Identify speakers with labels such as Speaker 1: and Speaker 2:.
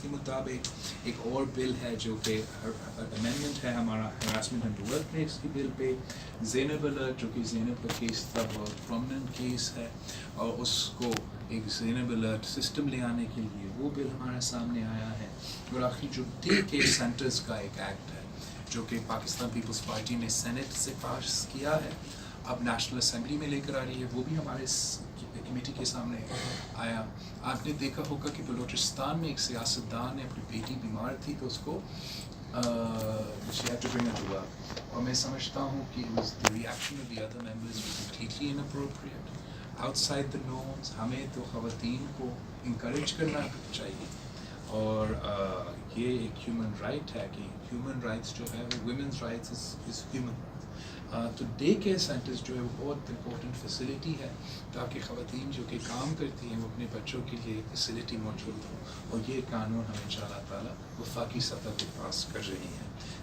Speaker 1: کے مطابق ایک اور بل ہے جو کہ امینڈمنٹ ہے ہمارا ہراسمنٹ اینڈ ورک پلیس کی بل پہ. زینب الرٹ جو کہ زینب کا کیس تھا بہت پرومیننٹ کیس ہے اور اس کو ایک زینب الرٹ سسٹم لے آنے کے لیے وہ بل ہمارے سامنے آیا ہے. اور آخری جو ڈے کیئر سینٹرز کا ایک ایکٹ ہے جو کہ پاکستان پیپلز پارٹی نے سینٹ سے پاس کیا ہے اب نیشنل اسمبلی میں لے کر آ رہی ہے, وہ بھی ہمارے کمیٹی کے سامنے آیا. آپ نے دیکھا ہوگا کہ بلوچستان میں ایک سیاستدان نے اپنی بیٹی بیمار تھی تو اس کو ہوا اور میں سمجھتا ہوں کہ reaction of the other members completely inappropriate outside the norms. ہمیں تو خواتین کو انکریج کرنا چاہیے اور یہ ایک ہیومن رائٹ ہے کہ ہیومن رائٹس جو ہے وہ women's rights is human rights. تو ڈے کیئر سینٹرز جو ہے وہ بہت امپورٹنٹ فیسلٹی ہے تاکہ خواتین جو کہ کام کرتی ہیں وہ اپنے بچوں کے لیے فیسلٹی موجود ہو, اور یہ قانون ہمیں ان شاء اللہ تعالیٰ وفاقی سطح پہ پاس کر رہی ہیں.